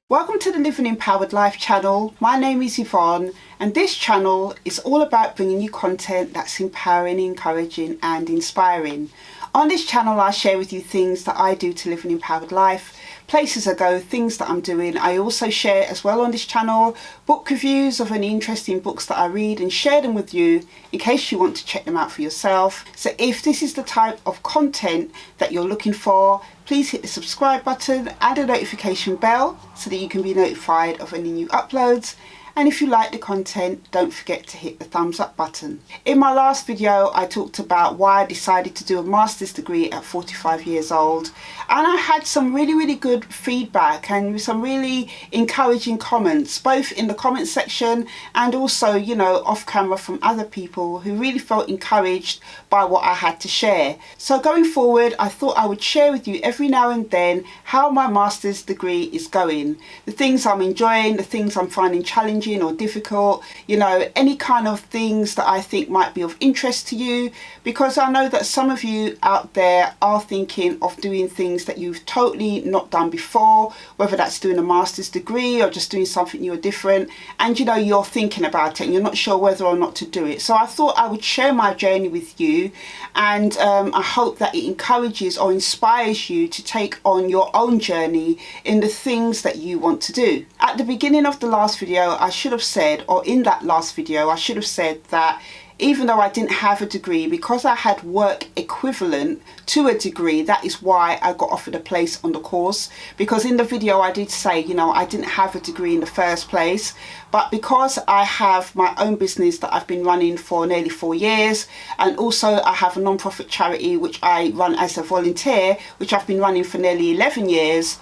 Welcome to the Living Empowered Life channel. My name is Yvonne, and this channel is all about bringing you content that's empowering, encouraging and inspiring. On this channel I share with you things that I do to live an empowered life, places I go, things that I'm doing. I also share as well on this channel book reviews of any interesting books that I read and share them with you in case you want to check them out for yourself. So if this is the type of content that you're looking for, please hit the subscribe button and the notification bell so that you can be notified of any new uploads. And if you like the content, don't forget to hit the thumbs up button. In my last video, I talked about why I decided to do a master's degree at 45 years old. And I had some really good feedback and some really encouraging comments, both in the comment section and also, off camera from other people who really felt encouraged by what I had to share. So going forward, I thought I would share with you every now and then how my master's degree is going. The things I'm enjoying, the things I'm finding challenging or difficult, any kind of things that I think might be of interest to you, because I know that some of you out there are thinking of doing things that you've totally not done before, whether that's doing a master's degree or just doing something new or different, and you're thinking about it and you're not sure whether or not to do it. So I thought I would share my journey with you, and I hope that it encourages or inspires you to take on your own journey in the things that you want to do. At the beginning of the last video, I should have said, or in that last video, I should have said that even though I didn't have a degree, because I had work equivalent to a degree, that is why I got offered a place on the course. Because in the video I did say, I didn't have a degree in the first place, but because I have my own business that I've been running for nearly 4 years, and also I have a non-profit charity which I run as a volunteer, which I've been running for nearly 11 years,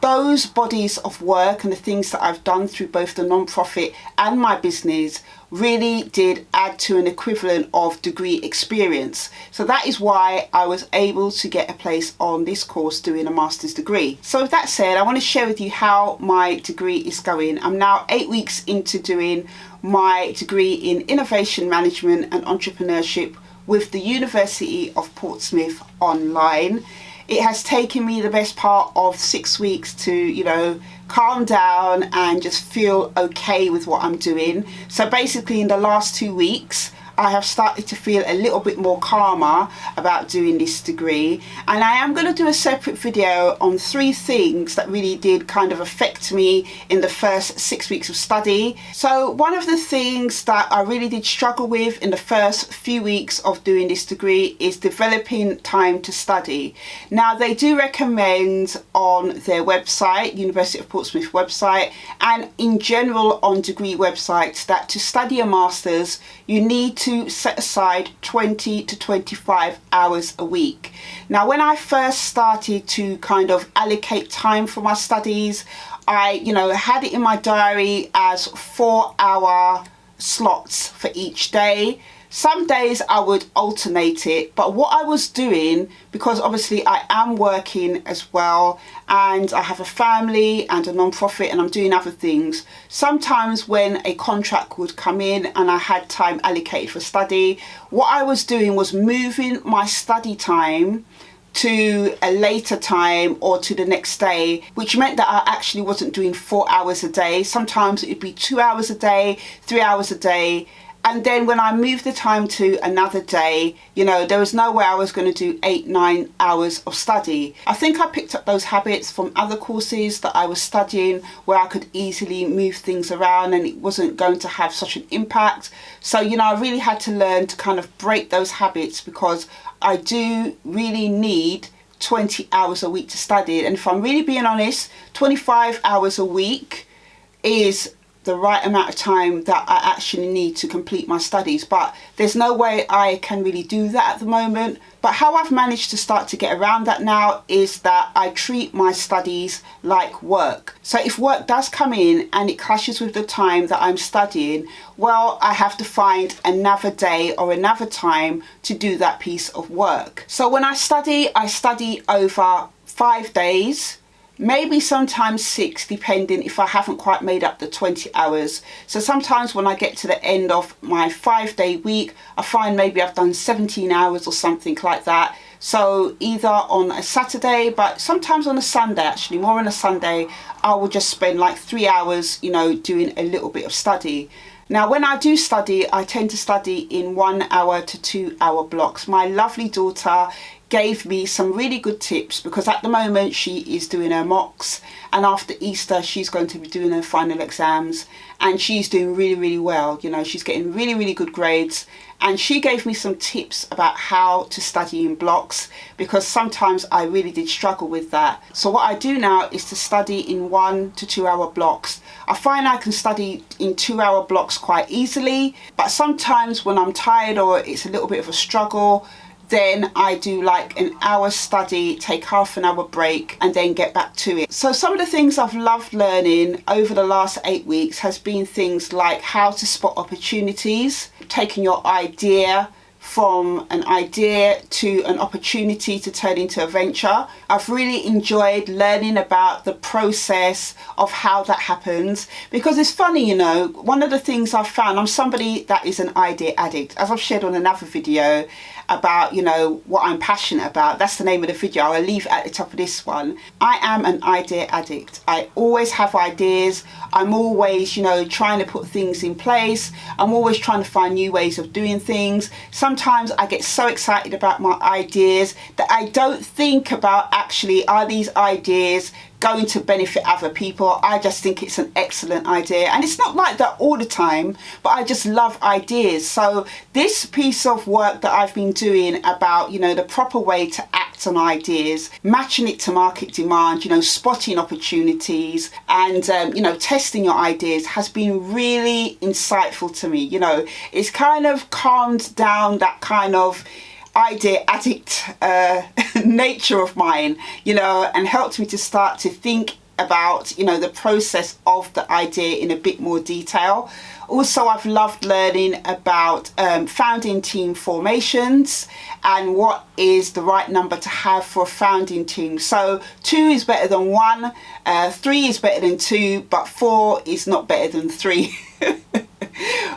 those bodies of work and the things that I've done through both the non-profit and my business really did add to an equivalent of degree experience. So that is why I was able to get a place on this course doing a master's degree. So with that said, I want to share with you how my degree is going. I'm now 8 weeks into doing my degree in innovation management and entrepreneurship with the University of Portsmouth online. It has taken me the best part of 6 weeks to, calm down and just feel okay with what I'm doing. So basically in the last 2 weeks, I have started to feel a little bit more calmer about doing this degree. And I am going to do a separate video on 3 things that really did kind of affect me in the first 6 weeks of study. So one of the things that I really did struggle with in the first few weeks of doing this degree is developing time to study. Now they do recommend on their website, University of Portsmouth website, and in general on degree websites, that to study a master's you need to set aside 20 to 25 hours a week. Now when I first started to kind of allocate time for my studies, I had it in my diary as 4-hour slots for each day. Some days I would alternate it, but what I was doing, because obviously I am working as well and I have a family and a non-profit and I'm doing other things, sometimes when a contract would come in and I had time allocated for study, what I was doing was moving my study time to a later time or to the next day, which meant that I actually wasn't doing 4 hours a day. Sometimes it would be 2 hours a day, 3 hours a day. And then when I moved the time to another day, there was no way I was going to do 8-9 hours of study. I think I picked up those habits from other courses that I was studying where I could easily move things around and it wasn't going to have such an impact. So, I really had to learn to kind of break those habits, because I do really need 20 hours a week to study. And if I'm really being honest, 25 hours a week is the right amount of time that I actually need to complete my studies, but there's no way I can really do that at the moment. But how I've managed to start to get around that now is that I treat my studies like work. So if work does come in and it clashes with the time that I'm studying, well, I have to find another day or another time to do that piece of work. So when I study over 5 days, maybe sometimes 6, depending if I haven't quite made up the 20 hours. So sometimes when I get to the end of my 5-day week, I find maybe I've done 17 hours or something like that. So either on a Saturday, but sometimes on a Sunday, actually more on a Sunday, I will just spend like 3 hours, doing a little bit of study. Now, when I do study, I tend to study in 1 hour to 2 hour blocks. My lovely daughter gave me some really good tips, because at the moment she is doing her mocks, and after Easter she's going to be doing her final exams, and she's doing really, really well. She's getting really, really good grades, and she gave me some tips about how to study in blocks, because sometimes I really did struggle with that. So what I do now is to study in 1 to 2 hour blocks. I find I can study in 2 hour blocks quite easily, but sometimes when I'm tired or it's a little bit of a struggle, then I do like an hour study, take half an hour break, and then get back to it. So some of the things I've loved learning over the last 8 weeks has been things like how to spot opportunities, taking your idea from an idea to an opportunity to turn into a venture. I've really enjoyed learning about the process of how that happens, because it's funny, one of the things I've found, I'm somebody that is an idea addict, as I've shared on another video about what I'm passionate about. That's the name of the video. I'll leave it at the top of this one. I am an idea addict. I always have ideas. I'm always trying to put things in place. I'm always trying to find new ways of doing things. Sometimes I get so excited about my ideas that I don't think about, actually, are these ideas going to benefit other people? I just think it's an excellent idea, and it's not like that all the time, but I just love ideas. So this piece of work that I've been doing about the proper way to act on ideas, matching it to market demand, spotting opportunities, and testing your ideas has been really insightful to me. It's kind of calmed down that kind of idea addict nature of mine, and helped me to start to think about the process of the idea in a bit more detail. Also, I've loved learning about founding team formations and what is the right number to have for a founding team. So 2 is better than 1, 3 is better than 2, but 4 is not better than 3.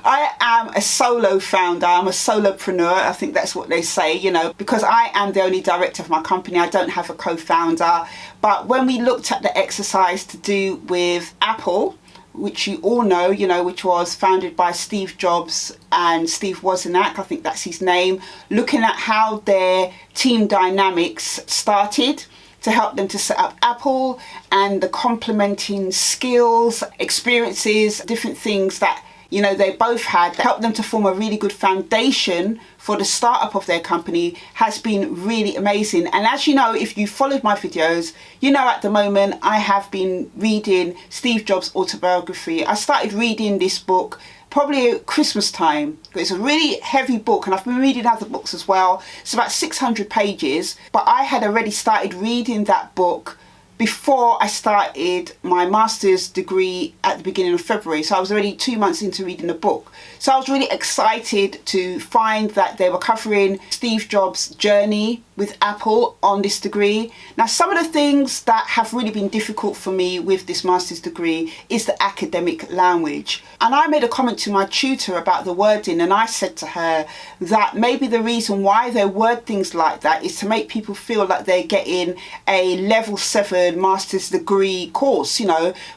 I am a solo founder. I'm a solopreneur. I think that's what they say, because I am the only director of my company. I don't have a co-founder. But when we looked at the exercise to do with Apple, which you all know, which was founded by Steve Jobs and Steve Wozniak, I think that's his name, looking at how their team dynamics started to help them to set up Apple, and the complementing skills, experiences, different things that they both had that helped them to form a really good foundation for the startup of their company has been really amazing. And as you know, if you followed my videos, at the moment I have been reading Steve Jobs' autobiography. I started reading this book probably at Christmas time. It's a really heavy book, and I've been reading other books as well. It's about 600 pages, but I had already started reading that book before I started my master's degree at the beginning of February. So I was already 2 months into reading the book. So I was really excited to find that they were covering Steve Jobs' journey with Apple on this degree. Now, some of the things that have really been difficult for me with this master's degree is the academic language. And I made a comment to my tutor about the wording, and I said to her that maybe the reason why they word things like that is to make people feel like they're getting a level 7 master's degree course,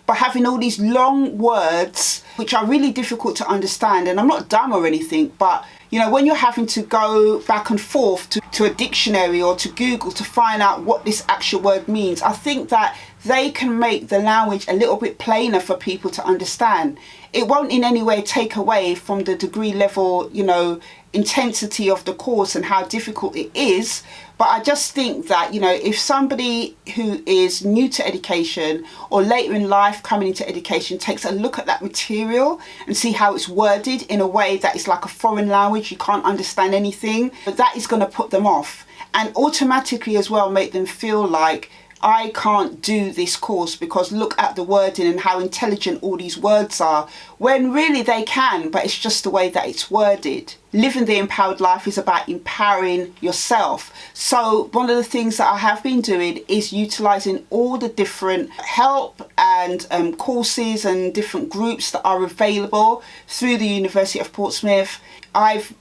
by having all these long words which are really difficult to understand. And I'm not dumb or anything, but when you're having to go back and forth to a dictionary or to Google to find out what this actual word means, I think that they can make the language a little bit plainer for people to understand. It won't in any way take away from the degree level, intensity of the course and how difficult it is. But I just think that, if somebody who is new to education or later in life coming into education takes a look at that material and see how it's worded in a way that is like a foreign language, you can't understand anything, but that is going to put them off, and automatically as well make them feel like, I can't do this course because look at the wording and how intelligent all these words are, when really they can, but it's just the way that it's worded. living the empowered life is about empowering yourself. So one of the things that I have been doing is utilizing all the different help and courses and different groups that are available through the University of Portsmouth. I've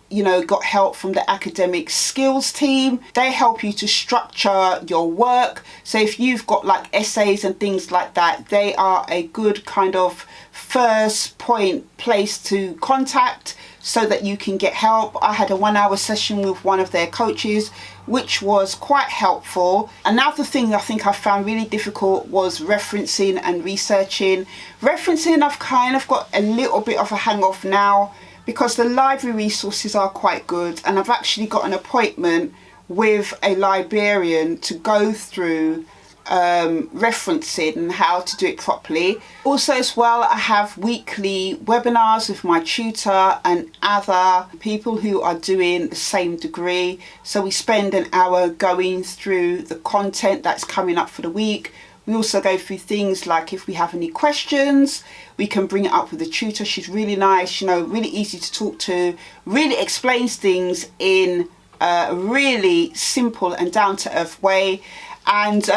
got help from the academic skills team. They help you to structure your work. So if you've got like essays and things like that, they are a good kind of first point place to contact so that you can get help. I had a 1-hour session with one of their coaches, which was quite helpful. Another thing I think I found really difficult was referencing and researching. Referencing, I've kind of got a little bit of a hang off now, because the library resources are quite good, and I've actually got an appointment with a librarian to go through referencing and how to do it properly. Also as well, I have weekly webinars with my tutor and other people who are doing the same degree. So we spend an hour going through the content that's coming up for the week. We also go through things like if we have any questions, we can bring it up with the tutor. She's really nice, really easy to talk to, really explains things in a really simple and down-to-earth way. And,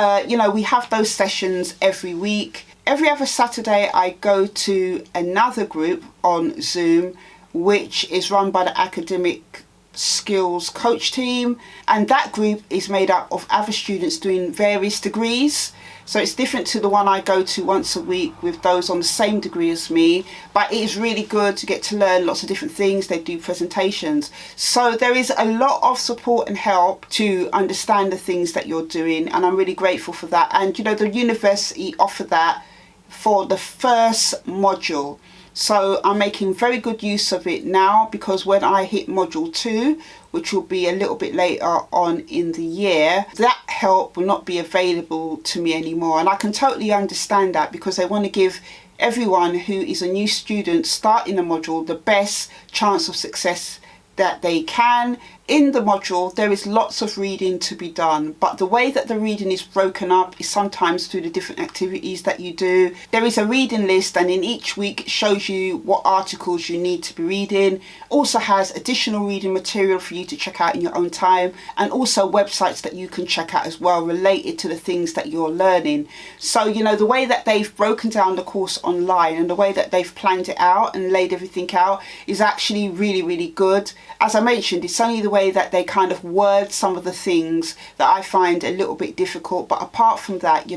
we have those sessions every week. Every other Saturday, I go to another group on Zoom, which is run by the academic skills coach team. And that group is made up of other students doing various degrees. So it's different to the one I go to once a week with those on the same degree as me, but it is really good to get to learn lots of different things. They do presentations. So there is a lot of support and help to understand the things that you're doing, and I'm really grateful for that. And the university offer that for the first module. So I'm making very good use of it now, because when I hit module 2, which will be a little bit later on in the year, that help will not be available to me anymore. And I can totally understand that, because they want to give everyone who is a new student starting a module the best chance of success that they can. In the module, there is lots of reading to be done, but the way that the reading is broken up is sometimes through the different activities that you do. There is a reading list, and in each week it shows you what articles you need to be reading. Also has additional reading material for you to check out in your own time, and also websites that you can check out as well related to the things that you're learning. So the way that they've broken down the course online and the way that they've planned it out and laid everything out is actually really, really good. As I mentioned, it's only the way that they kind of word some of the things that I find a little bit difficult, but apart from that,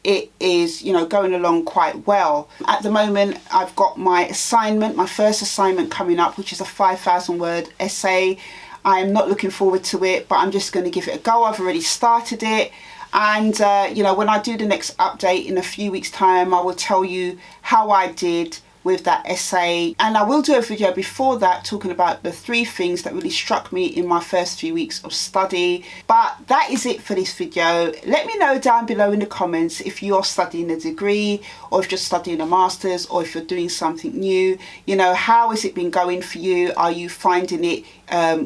it is going along quite well. At the moment, I've got my first assignment coming up, which is a 5,000 word essay. I'm not looking forward to it, but I'm just going to give it a go. I've already started it, and when I do the next update in a few weeks time, I will tell you how I did with that essay. And I will do a video before that talking about the 3 things that really struck me in my first few weeks of study. But that is it for this video. Let me know down below in the comments if you're studying a degree, or if you're studying a master's, or if you're doing something new. How has it been going for you? Are you finding it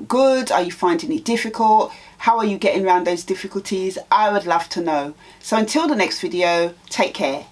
good? Are you finding it difficult? How are you getting around those difficulties? I would love to know. So until the next video, take care.